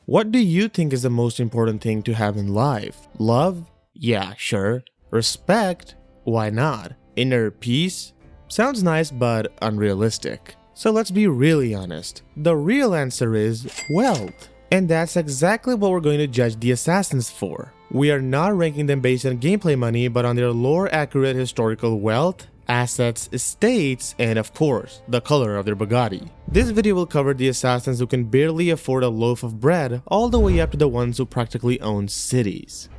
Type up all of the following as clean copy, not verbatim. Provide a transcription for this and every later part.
What do you think is the most important thing to have in life? Love? Yeah, sure. Respect? Why not? Inner peace? Sounds nice but unrealistic. So let's be really honest. The real answer is wealth. And that's exactly what we're going to judge the assassins for. We are not ranking them based on gameplay money, but on their lore-accurate historical wealth, assets, estates, and of course, the color of their Bugatti. This video will cover the assassins who can barely afford a loaf of bread, all the way up to the ones who practically own cities.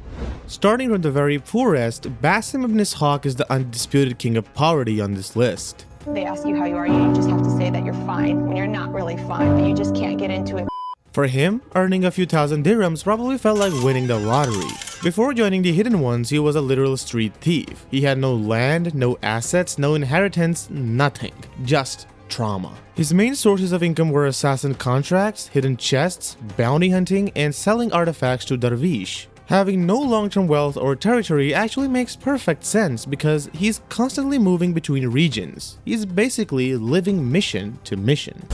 Starting from the very poorest, Basim ibn Ishaq is the undisputed king of poverty on this list. They ask you how you are, you just have to say that you're fine when you're not really fine, but you just can't get into it. For him, earning a few thousand dirhams probably felt like winning the lottery. Before joining the Hidden Ones, he was a literal street thief. He had no land, no assets, no inheritance, nothing. Just trauma. His main sources of income were assassin contracts, hidden chests, bounty hunting, and selling artifacts to Darvish. Having no long-term wealth or territory actually makes perfect sense because he's constantly moving between regions. He's basically living mission to mission.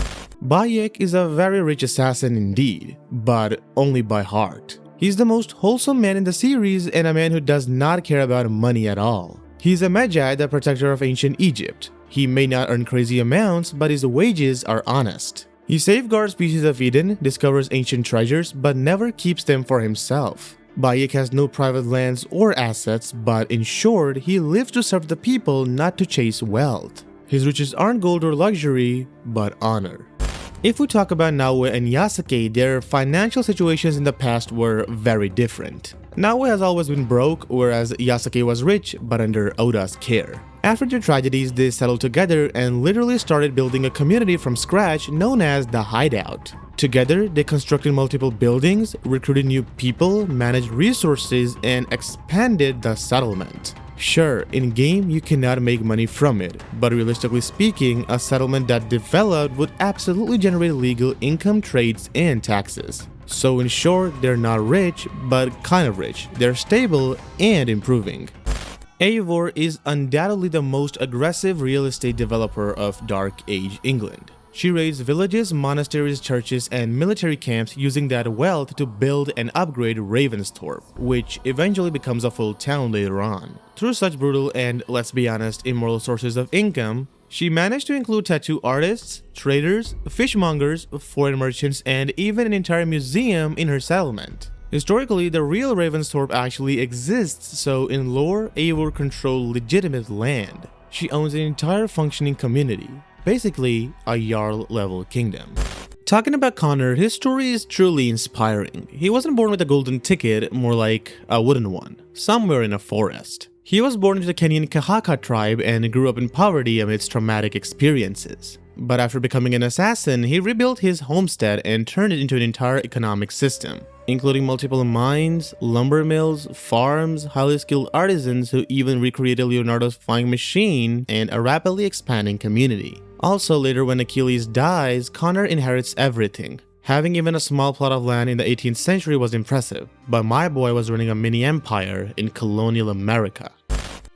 Bayek is a very rich assassin indeed, but only by heart. He's the most wholesome man in the series and a man who does not care about money at all. He's a Magi, the protector of ancient Egypt. He may not earn crazy amounts, but his wages are honest. He safeguards pieces of Eden, discovers ancient treasures, but never keeps them for himself. Bayek has no private lands or assets, but in short, he lives to serve the people, not to chase wealth. His riches aren't gold or luxury, but honor. If we talk about Naoe and Yasuke, their financial situations in the past were very different. Naoe has always been broke, whereas Yasuke was rich, but under Oda's care. After their tragedies, they settled together and literally started building a community from scratch known as the Hideout. Together, they constructed multiple buildings, recruited new people, managed resources, and expanded the settlement. Sure, in-game you cannot make money from it, but realistically speaking, a settlement that developed would absolutely generate legal income, trades, and taxes. So in short, they're not rich, but kind of rich. They're stable and improving. Eivor is undoubtedly the most aggressive real estate developer of Dark Age England. She raids villages, monasteries, churches, and military camps using that wealth to build and upgrade Ravensthorpe, which eventually becomes a full town later on. Through such brutal and, let's be honest, immoral sources of income, she managed to include tattoo artists, traders, fishmongers, foreign merchants, and even an entire museum in her settlement. Historically, the real Ravensthorpe actually exists, so in lore, Eivor controls legitimate land. She owns an entire functioning community. Basically, a Jarl-level kingdom. Talking about Connor, his story is truly inspiring. He wasn't born with a golden ticket, more like a wooden one, somewhere in a forest. He was born into the Kenyan Kahaka tribe and grew up in poverty amidst traumatic experiences. But after becoming an assassin, he rebuilt his homestead and turned it into an entire economic system, including multiple mines, lumber mills, farms, highly skilled artisans who even recreated Leonardo's flying machine, and a rapidly expanding community. Also, later when Achilles dies, Connor inherits everything. Having even a small plot of land in the 18th century was impressive, but my boy was running a mini empire in colonial America.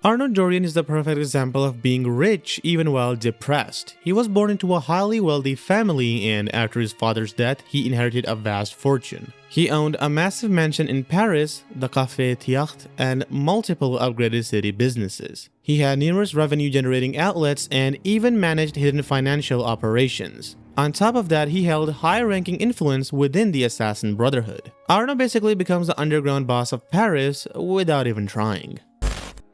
Arno Dorian is the perfect example of being rich even while depressed. He was born into a highly wealthy family and after his father's death, he inherited a vast fortune. He owned a massive mansion in Paris, the Café Théâtre, and multiple upgraded city businesses. He had numerous revenue-generating outlets and even managed hidden financial operations. On top of that, he held high-ranking influence within the Assassin Brotherhood. Arno basically becomes the underground boss of Paris without even trying.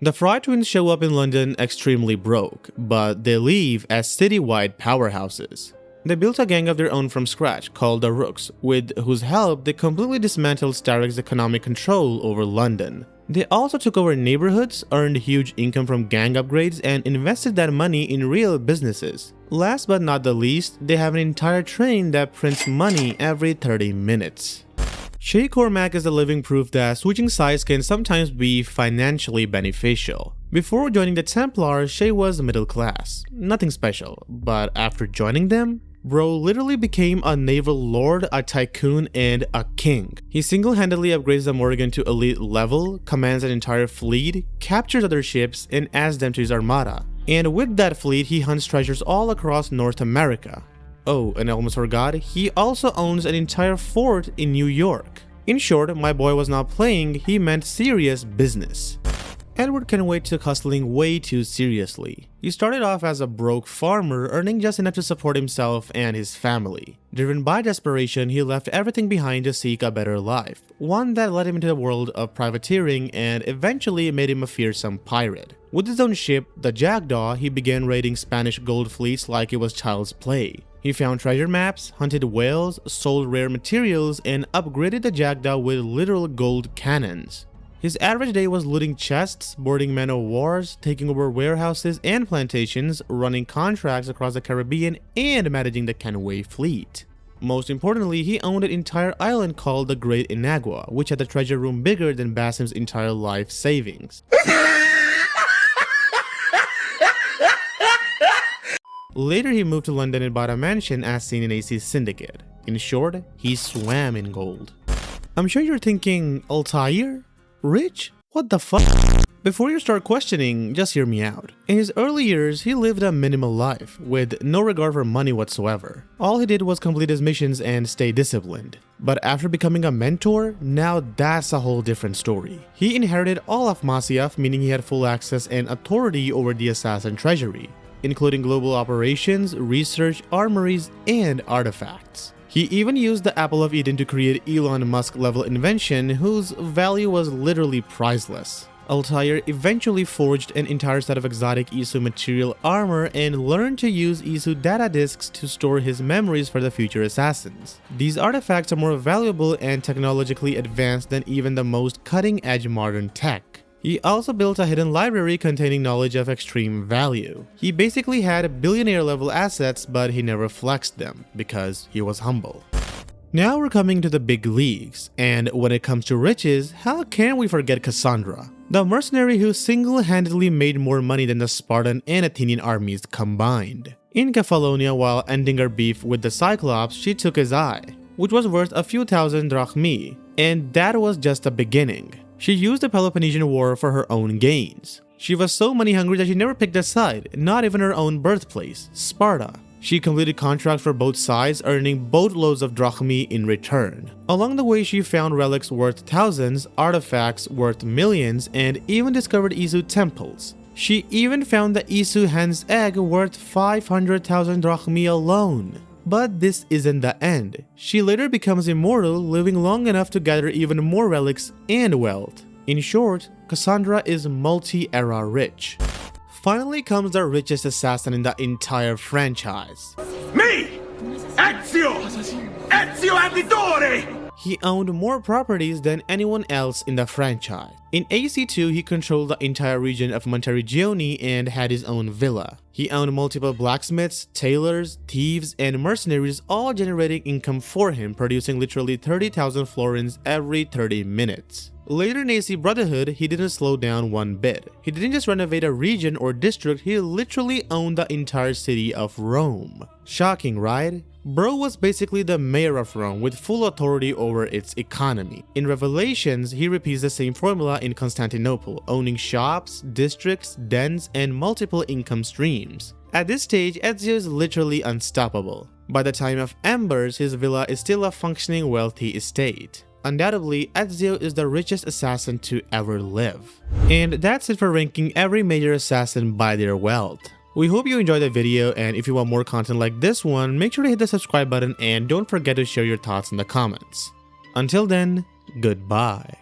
The Fry twins show up in London extremely broke, but they leave as citywide powerhouses. They built a gang of their own from scratch called the Rooks, with whose help they completely dismantled Starrick's economic control over London. They also took over neighborhoods, earned huge income from gang upgrades, and invested that money in real businesses. Last but not the least, they have an entire train that prints money every 30 minutes. Shay Cormac is the living proof that switching sides can sometimes be financially beneficial. Before joining the Templars, Shay was middle class, nothing special, but after joining them, bro literally became a naval lord, a tycoon, and a king. He single-handedly upgrades the Morrigan to elite level, commands an entire fleet, captures other ships, and adds them to his armada. And with that fleet, he hunts treasures all across North America. Oh, and I almost forgot, he also owns an entire fort in New York. In short, my boy was not playing, he meant serious business. Edward can wait took hustling way too seriously. He started off as a broke farmer, earning just enough to support himself and his family. Driven by desperation, he left everything behind to seek a better life, one that led him into the world of privateering and eventually made him a fearsome pirate. With his own ship, the Jackdaw, he began raiding Spanish gold fleets like it was child's play. He found treasure maps, hunted whales, sold rare materials, and upgraded the Jackdaw with literal gold cannons. His average day was looting chests, boarding men of wars, taking over warehouses and plantations, running contracts across the Caribbean, and managing the Canway fleet. Most importantly, he owned an entire island called the Great Inagua, which had a treasure room bigger than Basim's entire life savings. Later, he moved to London and bought a mansion as seen in AC's Syndicate. In short, he swam in gold. I'm sure you're thinking, Altair? Rich? What the fuck? Before you start questioning, just hear me out. In his early years, he lived a minimal life, with no regard for money whatsoever. All he did was complete his missions and stay disciplined. But after becoming a mentor, now that's a whole different story. He inherited all of Masyaf, meaning he had full access and authority over the assassin treasury, including global operations, research, armories, and artifacts. He even used the Apple of Eden to create Elon Musk level invention whose value was literally priceless. Altair eventually forged an entire set of exotic Isu material armor and learned to use Isu data disks to store his memories for the future assassins. These artifacts are more valuable and technologically advanced than even the most cutting-edge modern tech. He also built a hidden library containing knowledge of extreme value. He basically had billionaire-level assets, but he never flexed them because he was humble. Now we're coming to the big leagues, and when it comes to riches, how can we forget Cassandra? The mercenary who single-handedly made more money than the Spartan and Athenian armies combined. In Kefalonia, while ending her beef with the Cyclops, she took his eye, which was worth a few thousand drachmi, and that was just the beginning. She used the Peloponnesian War for her own gains. She was so money-hungry that she never picked a side, not even her own birthplace, Sparta. She completed contracts for both sides, earning boatloads of drachmi in return. Along the way, she found relics worth thousands, artifacts worth millions, and even discovered Isu temples. She even found the Isu hen's egg worth 500,000 drachmi alone. But this isn't the end. She later becomes immortal, living long enough to gather even more relics and wealth. In short, Cassandra is multi-era rich. Finally comes the richest assassin in the entire franchise. Me! Ezio! Ezio Auditore! He owned more properties than anyone else in the franchise. In AC2, he controlled the entire region of Monteriggioni and had his own villa. He owned multiple blacksmiths, tailors, thieves, and mercenaries, all generating income for him, producing literally 30,000 florins every 30 minutes. Later in AC Brotherhood, he didn't slow down one bit. He didn't just renovate a region or district, he literally owned the entire city of Rome. Shocking, right? Bro was basically the mayor of Rome with full authority over its economy. In Revelations, he repeats the same formula in Constantinople, owning shops, districts, dens, and multiple income streams. At this stage, Ezio is literally unstoppable. By the time of Embers, his villa is still a functioning wealthy estate. Undoubtedly, Ezio is the richest assassin to ever live. And that's it for ranking every major assassin by their wealth. We hope you enjoyed the video, and if you want more content like this one, make sure to hit the subscribe button and don't forget to share your thoughts in the comments. Until then, goodbye.